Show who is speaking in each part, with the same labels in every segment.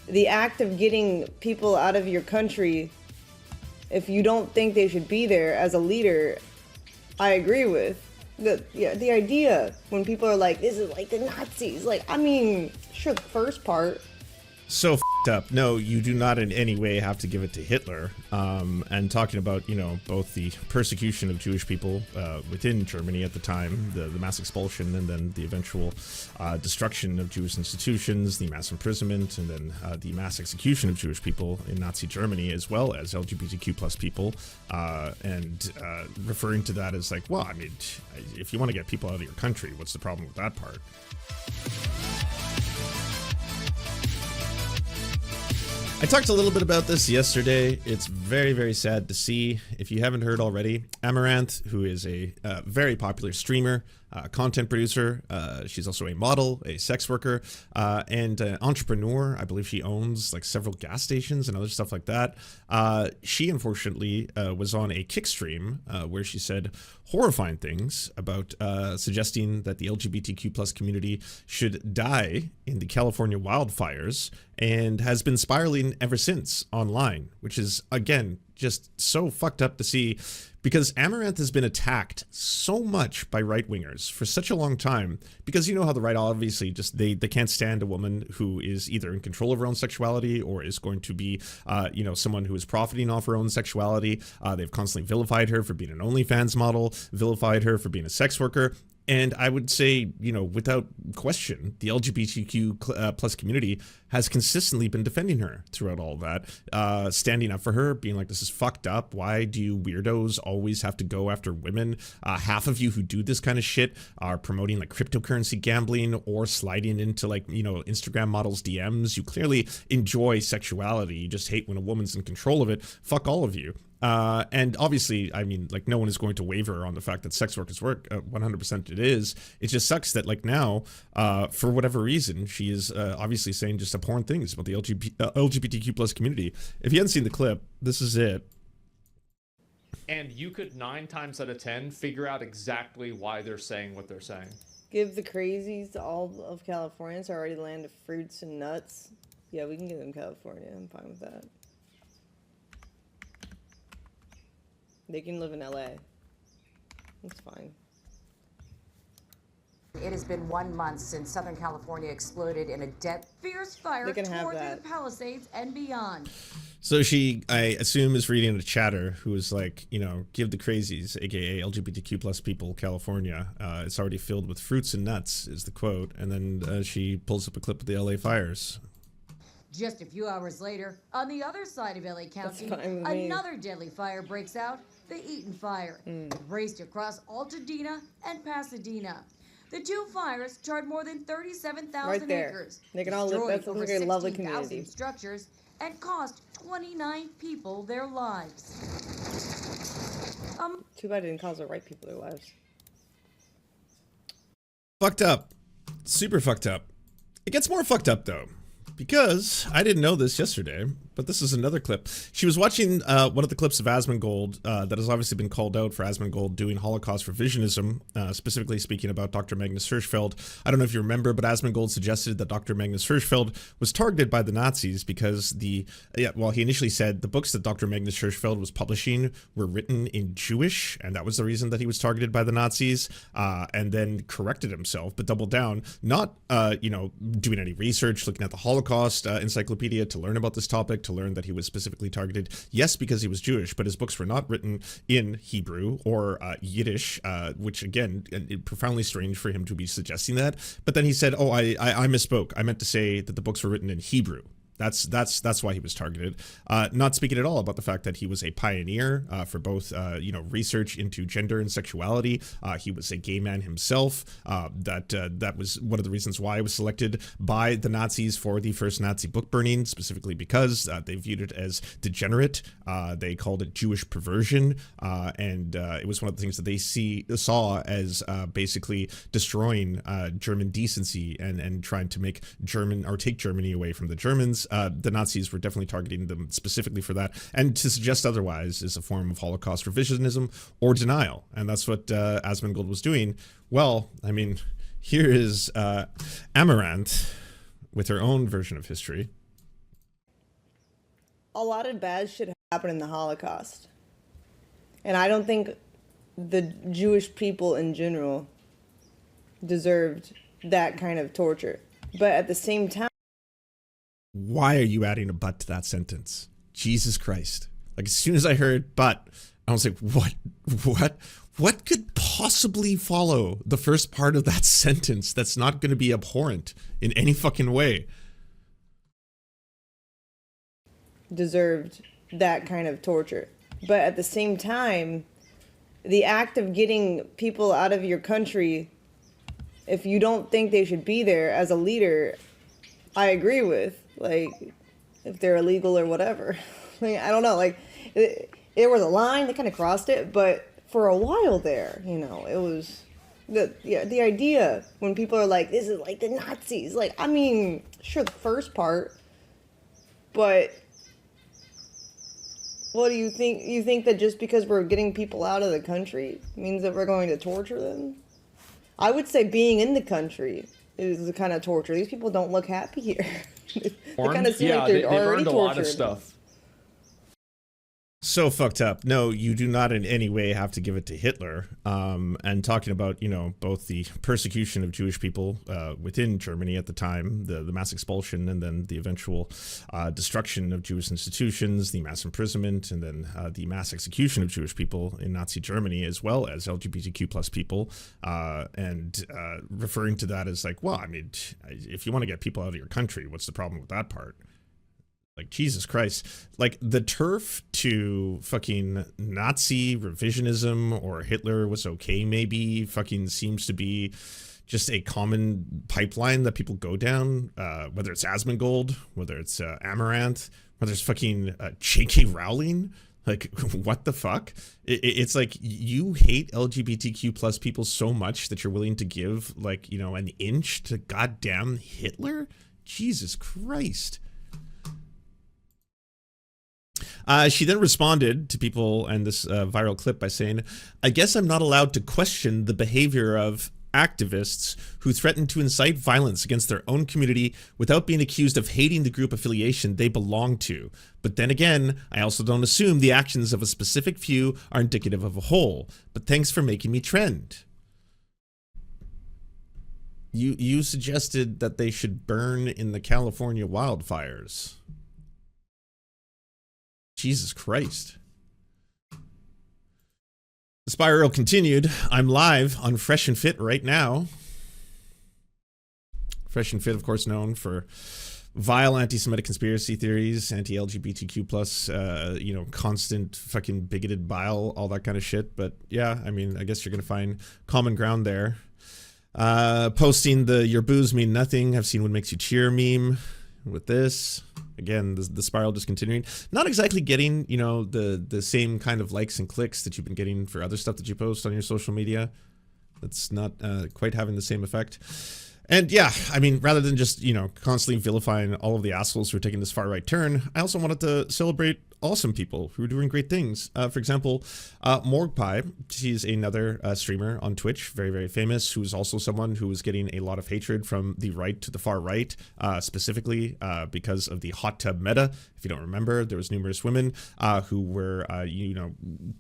Speaker 1: the act of getting people out of your country, if you don't think they should be there as a leader, I agree with. The idea when people are like, this is like the Nazis, like, I mean, sure, the first part.
Speaker 2: So f***ed up. No, you do not in any way have to give it to Hitler. And talking about, you know, both the persecution of Jewish people within Germany at the time, the mass expulsion, and then the eventual destruction of Jewish institutions, the mass imprisonment, and then the mass execution of Jewish people in Nazi Germany, as well as LGBTQ plus people, and referring to that as like, well, I mean, if you want to get people out of your country, what's the problem with that part? I talked a little bit about this yesterday. It's very, very sad to see. If you haven't heard already, Amaranth, who is a very popular streamer, content producer, she's also a model, a sex worker, and an entrepreneur. I believe she owns like several gas stations and other stuff like that. She unfortunately was on a kick stream where she said horrifying things about suggesting that the LGBTQ plus community should die in the California wildfires, and has been spiraling ever since online, which is, again, just so fucked up to see, because Amaranth has been attacked so much by right-wingers for such a long time, because you know how the right obviously just, they can't stand a woman who is either in control of her own sexuality or is going to be, you know, someone who is profiting off her own sexuality. They've constantly vilified her for being an OnlyFans model, vilified her for being a sex worker. And I would say, you know, without question, the LGBTQ plus community has consistently been defending her throughout all of that, standing up for her, being like, this is fucked up. Why do you weirdos always have to go after women? Half of you who do this kind of shit are promoting like cryptocurrency gambling or sliding into like, you know, Instagram models' DMs. You clearly enjoy sexuality. You just hate when a woman's in control of it. Fuck all of you. And obviously, I mean, like, no one is going to waver on the fact that sex work is work. 100% it is. It just sucks that, like, now, for whatever reason, she is obviously saying just abhorrent things about the LGBTQ plus community. If you hadn't seen the clip, this is it.
Speaker 3: And you could 9 times out of 10 figure out exactly why they're saying what they're saying.
Speaker 1: Give the crazies to all of California. It's already land of fruits and nuts. Yeah, we can give them California. I'm fine with that. They can live in LA. That's fine.
Speaker 4: It has been 1 month since Southern California exploded in a fierce fire tore through the Palisades and beyond.
Speaker 2: So she, I assume, is reading a chatter who is like, you know, give the crazies, aka LGBTQ plus people, California. It's already filled with fruits and nuts, is the quote. And then she pulls up a clip of the LA fires.
Speaker 4: Just a few hours later, on the other side of LA County, another deadly fire breaks out, the Eaton Fire. It raced across Altadena and Pasadena. The two fires charred more than 37,000 acres.
Speaker 1: They can all live. That sounds like a lovely community.
Speaker 4: Structures and cost 29 people their lives.
Speaker 1: Too bad it didn't cause the right people their lives.
Speaker 2: Fucked up. Super fucked up. It gets more fucked up though, because I didn't know this yesterday, but this is another clip. She was watching one of the clips of Asmongold that has obviously been called out for Asmongold doing Holocaust revisionism, specifically speaking about Dr. Magnus Hirschfeld. I don't know if you remember, but Asmongold suggested that Dr. Magnus Hirschfeld was targeted by the Nazis because he initially said the books that Dr. Magnus Hirschfeld was publishing were written in Jewish, and that was the reason that he was targeted by the Nazis, and then corrected himself, but doubled down, not, you know, doing any research, looking at the Holocaust encyclopedia to learn about this topic, to learn that he was specifically targeted, yes, because he was Jewish, but his books were not written in Hebrew or Yiddish, which again, profoundly strange for him to be suggesting that. But then he said, oh, I misspoke. I meant to say that the books were written in Hebrew. That's why he was targeted. Not speaking at all about the fact that he was a pioneer for both, you know, research into gender and sexuality. He was a gay man himself. That was one of the reasons why he was selected by the Nazis for the first Nazi book burning, specifically because they viewed it as degenerate. They called it Jewish perversion, and it was one of the things that they saw as basically destroying German decency and trying to make take Germany away from the Germans. The Nazis were definitely targeting them specifically for that, and to suggest otherwise is a form of Holocaust revisionism or denial, and that's what Asmongold was doing. Well, I mean, here is Amaranth with her own version of history.
Speaker 1: A lot of bad shit happened in the Holocaust. And I don't think the Jewish people in general deserved that kind of torture. But at the same time,
Speaker 2: why are you adding a but to that sentence? Jesus Christ. Like, as soon as I heard but, I was like, what could possibly follow the first part of that sentence that's not going to be abhorrent in any fucking way?
Speaker 1: Deserved that kind of torture. But at the same time, the act of getting people out of your country, if you don't think they should be there as a leader, I agree with. Like, if they're illegal or whatever. Like, I don't know. Like, there was a line, they kind of crossed it, but for a while there, you know, it was the idea when people are like, this is like the Nazis. Like, I mean, sure, the first part, but what do you think? You think that just because we're getting people out of the country means that we're going to torture them? I would say being in the country is the kind of torture. These people don't look happy here. They kind of seem like they've already
Speaker 3: earned a
Speaker 1: tortured.
Speaker 3: lot of stuff.
Speaker 2: So fucked up. No, you do not in any way have to give it to Hitler. And talking about, you know, both the persecution of Jewish people within Germany at the time, the mass expulsion, and then the eventual destruction of Jewish institutions, the mass imprisonment, and then the mass execution of Jewish people in Nazi Germany, as well as LGBTQ plus people, and referring to that as like, well, I mean, if you want to get people out of your country, what's the problem with that part? Like, Jesus Christ, like the turf to fucking Nazi revisionism or Hitler was okay maybe fucking seems to be just a common pipeline that people go down, whether it's Asmongold, whether it's Amaranth, whether it's fucking J.K. Rowling. Like, what the fuck? It's like you hate LGBTQ plus people so much that you're willing to give, like, you know, an inch to goddamn Hitler? Jesus Christ. She then responded to people and this viral clip by saying, I guess I'm not allowed to question the behavior of activists who threaten to incite violence against their own community without being accused of hating the group affiliation they belong to. But then again, I also don't assume the actions of a specific few are indicative of a whole. But thanks for making me trend. You suggested that they should burn in the California wildfires. Jesus Christ. The spiral continued. I'm live on Fresh and Fit right now. Fresh and Fit, of course, known for vile anti-Semitic conspiracy theories, anti-LGBTQ plus, you know, constant fucking bigoted bile, all that kind of shit. But yeah, I mean, I guess you're going to find common ground there. Posting the your boos mean nothing, I've seen what makes you cheer meme with this. Again, the spiral just continuing. Not exactly getting, you know, the same kind of likes and clicks that you've been getting for other stuff that you post on your social media. That's not quite having the same effect. And yeah, I mean, rather than just, you know, constantly vilifying all of the assholes who are taking this far right turn, I also wanted to celebrate awesome people who are doing great things. For example, Morgpie, she's another streamer on Twitch, very, very famous, who's also someone who was getting a lot of hatred from the right to the far right, specifically because of the hot tub meta. If you don't remember, there was numerous women who were, you know,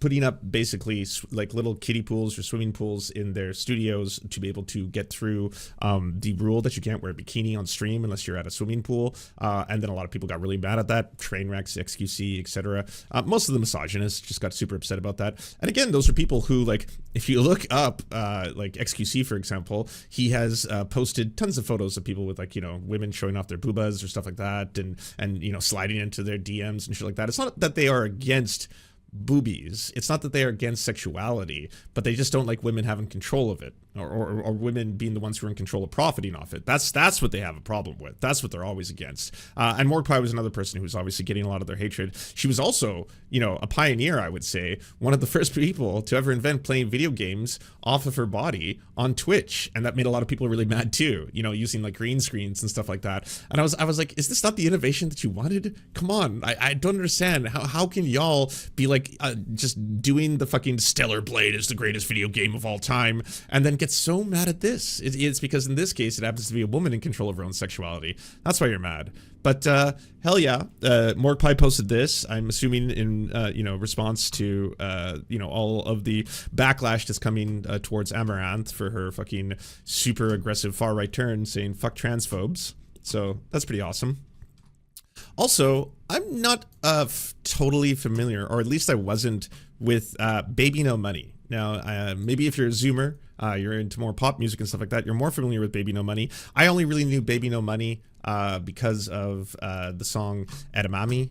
Speaker 2: putting up basically like little kiddie pools or swimming pools in their studios to be able to get through the rule that you can't wear a bikini on stream unless you're at a swimming pool. And then a lot of people got really mad at that. Trainwrecks, XQC, etc. Most of the misogynists just got super upset about that. And again, those are people who, like, if you look up like XQC, for example, he has posted tons of photos of people with, like, you know, women showing off their boobas or stuff like that, and you know, sliding into their DMs and shit like that. It's not that they are against boobies. It's not that they are against sexuality, but they just don't like women having control of it, or women being the ones who are in control of profiting off it. That's what they have a problem with. That's what they're always against. And Mordecai was another person who was obviously getting a lot of their hatred. She was also, you know, a pioneer, I would say, one of the first people to ever invent playing video games off of her body on Twitch, and that made a lot of people really mad too, you know, using like green screens and stuff like that. And I was like, is this not the innovation that you wanted? Come on, I don't understand. How can y'all be like just doing the fucking Stellar Blade is the greatest video game of all time, and then gets so mad at this. It's because in this case, it happens to be a woman in control of her own sexuality. That's why you're mad. But hell yeah, Morgpie posted this. I'm assuming in response to all of the backlash that's coming towards Amaranth for her fucking super aggressive far right turn, saying fuck transphobes. So that's pretty awesome. Also, I'm not totally familiar, or at least I wasn't, with Baby No Money. Now, maybe if you're a Zoomer, you're into more pop music and stuff like that, you're more familiar with Baby No Money. I only really knew Baby No Money because of the song Edamame,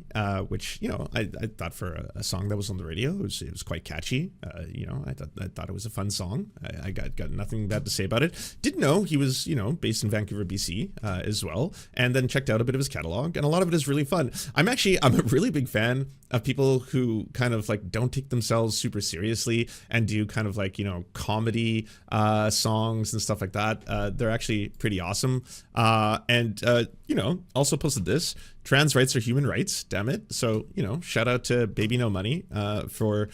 Speaker 2: which, I thought for a song that was on the radio, it was quite catchy. I thought it was a fun song. I got nothing bad to say about it. Didn't know he was, based in Vancouver, BC as well, and then checked out a bit of his catalog, and a lot of it is really fun. I'm a really big fan of people who kind of like don't take themselves super seriously and do kind of like, comedy songs and stuff like that. They're actually pretty awesome. Also posted this. Trans rights are human rights, damn it. So, shout out to Baby No Money for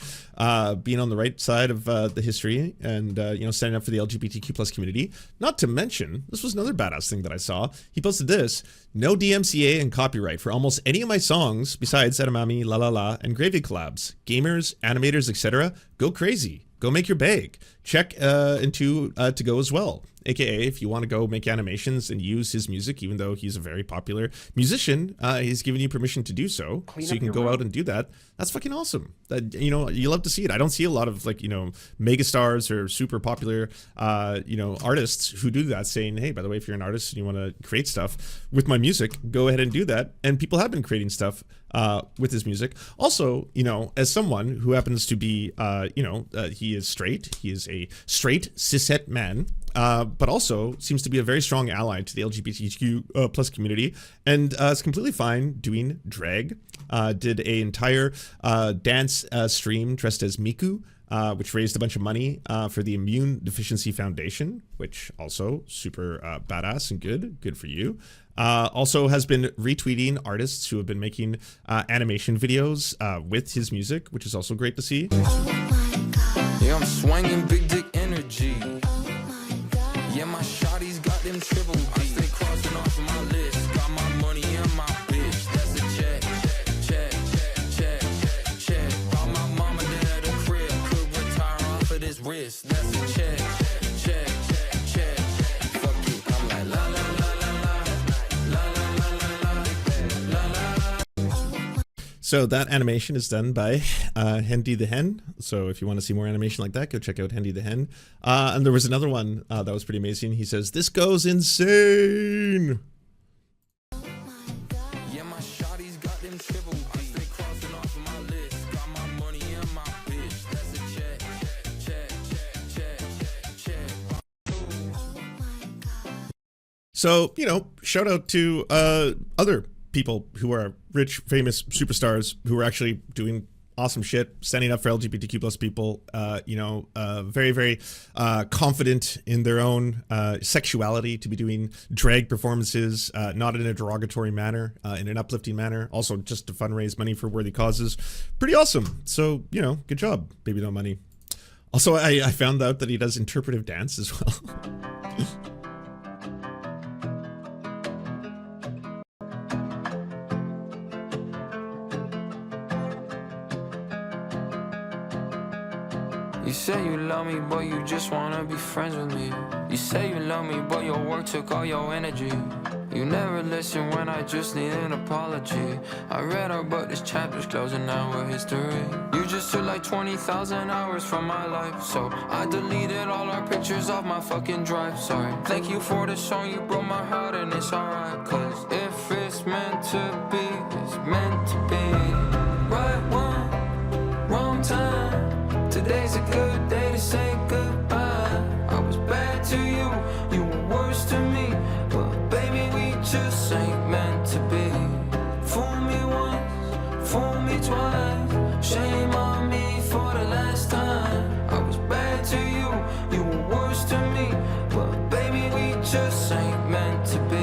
Speaker 2: being on the right side of the history and, standing up for the LGBTQ plus community. Not to mention, this was another badass thing that I saw. He posted this: no DMCA and copyright for almost any of my songs besides Edamame, La La La, and Gravy collabs. Gamers, animators, etc. Go crazy. Go make your bag. Check into To Go as well. AKA, if you want to go make animations and use his music, even though he's a very popular musician, he's given you permission to do so. So you can go out and do that. That's fucking awesome. You love to see it. I don't see a lot of megastars or super popular, artists who do that, saying, hey, by the way, if you're an artist and you want to create stuff with my music, go ahead and do that. And people have been creating stuff with his music. Also, as someone who happens to be, he is straight. He is a straight cishet man. But also seems to be a very strong ally to the LGBTQ plus community, and is completely fine doing drag. Did an entire dance stream dressed as Miku, which raised a bunch of money for the Immune Deficiency Foundation, which also super badass and good for you. Also has been retweeting artists who have been making animation videos with his music, which is also great to see.
Speaker 5: Yeah, I'm swinging big dick energy. Yeah, my shawty's got them triple D. I stay crossing off of my list. Got my money and my bitch. That's a check. All my mama dad a crib. Could retire off of this wrist. That's a check. Fuck it, I'm like la la la la la la la la la.
Speaker 2: So that animation is done by Hendy the Hen. So if you want to see more animation like that, go check out Hendy the Hen. And there was another one that was pretty amazing. He says, "This goes insane."
Speaker 5: Yeah, my shawty's got them triple D. I stay crossing off of my list. Got my money and my bitch. That's a check.
Speaker 2: So, shout out to other people who are rich, famous superstars who are actually doing awesome shit, standing up for LGBTQ plus people, very, very confident in their own sexuality, to be doing drag performances, not in a derogatory manner, in an uplifting manner, also just to fundraise money for worthy causes. Pretty awesome. So, good job, Baby No Money. Also, I found out that he does interpretive dance as well.
Speaker 5: You say you love me, but you just wanna be friends with me. You say you love me, but your work took all your energy. You never listen when I just need an apology. I read our book, this chapter's closing, now we're history. You just took like 20,000 hours from my life, so I deleted all our pictures off my fucking drive. Sorry. Thank you for the song, you broke my heart, and it's alright. Cause if it's meant to be, it's meant to be. Right one, wrong time. Today's a good day to say goodbye. I was bad to you, you were worse to me, but baby, we just ain't meant to be. Fool me once, fool me twice. Shame on me for the last time. I was bad to you, you were worse to me, but baby, we just ain't meant to be.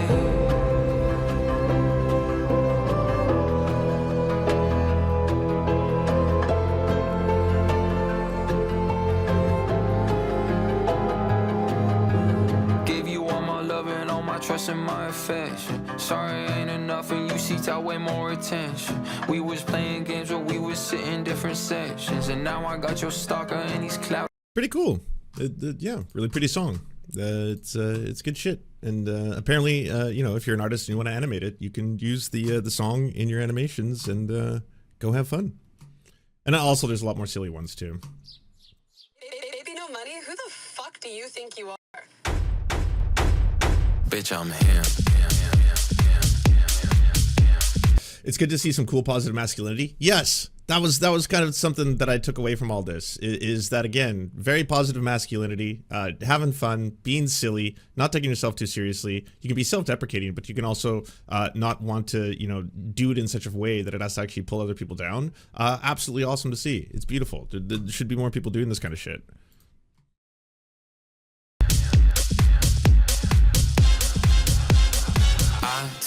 Speaker 5: affection. Sorry ain't enough and you seeked out way more attention. We was playing games but we was sitting in different sections. And now I got your stalker and he's clout.
Speaker 2: Pretty cool. Yeah, really pretty song. It's good shit. And apparently, you know, if you're an artist and you want to animate it, you can use the song in your animations and go have fun. And also, there's a lot more silly ones too.
Speaker 6: Baby no money? Who the fuck do you think you are?
Speaker 5: Bitch, I'm him.
Speaker 2: It's good to see some cool positive masculinity. Yes, that was kind of something that I took away from all this. Is that again, very positive masculinity, having fun, being silly, not taking yourself too seriously. You can be self-deprecating, but you can also not want to, you know, do it in such a way that it has to actually pull other people down. Absolutely awesome to see. It's beautiful. There should be more people doing this kind of shit.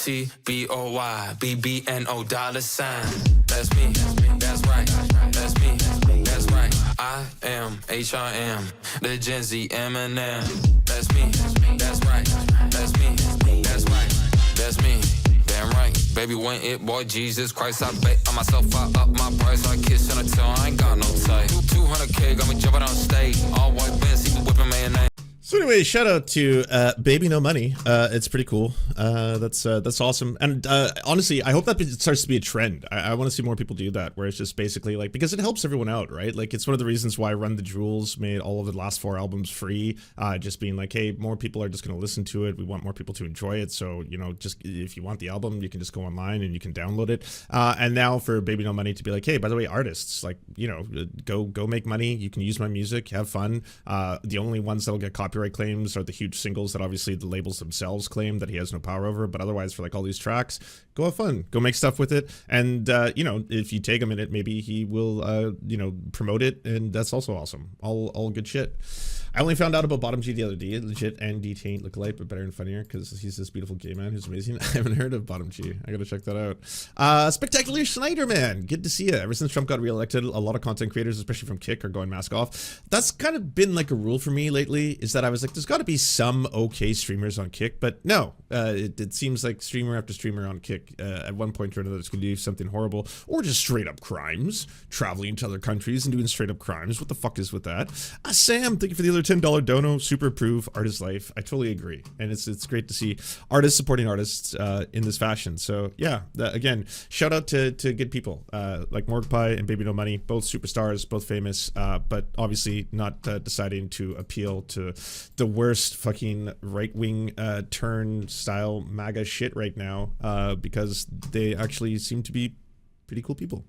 Speaker 5: ITBOY BBNO $sign. That's me. That's right. That's me. That's right. I am HRM, the Gen Z Eminem. That's me. That's right. That's me. That's right. That's me. Damn right. Baby, when it boy Jesus Christ, I bet on myself, I up my price. I kiss on a toe, I ain't got no type. 200K, got me jumping on stage. All white Benz, see me whipping mayonnaise.
Speaker 2: So anyway, shout out to Baby No Money. It's pretty cool. That's awesome. And honestly, I hope that starts to be a trend. I want to see more people do that, where it's just basically like, because it helps everyone out, right? Like, it's one of the reasons why Run the Jewels made all of the last 4 albums free. Just being like, hey, more people are just going to listen to it. We want more people to enjoy it. So, you know, just if you want the album, you can just go online and you can download it. And now for Baby No Money to be like, hey, by the way, artists, like, you know, go make money. You can use my music, have fun. The only ones that'll get copyright claims are the huge singles that obviously the labels themselves claim that he has no power over, but otherwise for like all these tracks, go have fun, go make stuff with it. And you know, if you tag him in it, maybe he will you know, promote it, and that's also awesome. All good shit. I only found out about Bottom G the other day. Legit and D-Taint look alike, but better and funnier, because he's this beautiful gay man who's amazing. I haven't heard of Bottom G. I gotta check that out. Spectacular Schneider, man. Good to see you. Ever since Trump got reelected, a lot of content creators, especially from Kick, are going mask off. That's kind of been like a rule for me lately, is that I was like, there's got to be some okay streamers on Kick, but no. It seems like streamer after streamer on Kick at one point or another is going to do something horrible, or just straight up crimes, traveling to other countries and doing straight up crimes. What the fuck is with that? Sam, thank you for the other $10 dono. Super approve. Artist life. I totally agree, and it's great to see artists supporting artists in this fashion. So yeah, again, shout out to good people like Morgpie and Baby No Money, both superstars, both famous, but obviously not deciding to appeal to the worst fucking right-wing turn style MAGA shit right now, because they actually seem to be pretty cool people.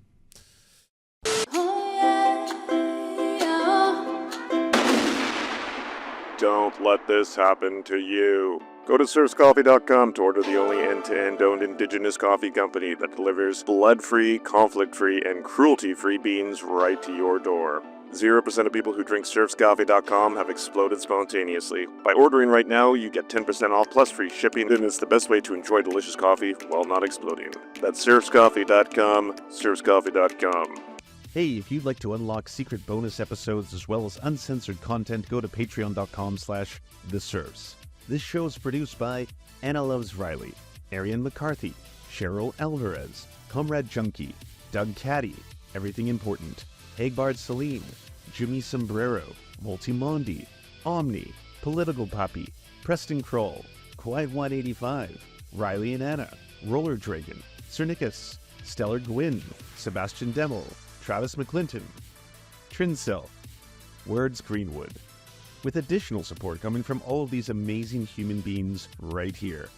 Speaker 7: Don't let this happen to you. Go to serfscoffee.com to order the only end-to-end owned indigenous coffee company that delivers blood-free, conflict-free, and cruelty-free beans right to your door. 0% of people who drink serfscoffee.com have exploded spontaneously. By ordering right now, you get 10% off plus free shipping, and it's the best way to enjoy delicious coffee while not exploding. That's serfscoffee.com, serfscoffee.com.
Speaker 8: Hey, if you'd like to unlock secret bonus episodes as well as uncensored content, go to patreon.com/theserfs. This show is produced by Anna Loves Riley, Arian McCarthy, Cheryl Alvarez, Comrade Junkie, Doug Caddy, Everything Important, Hagbard Celine, Jimmy Sombrero, Multimondi, Omni, Political Puppy, Preston Kroll, Quiet 185, Riley and Anna, Roller Dragon, Cernicus, Stellar Gwyn, Sebastian Demel, Travis McClinton, Trincel, Words Greenwood, with additional support coming from all of these amazing human beings right here.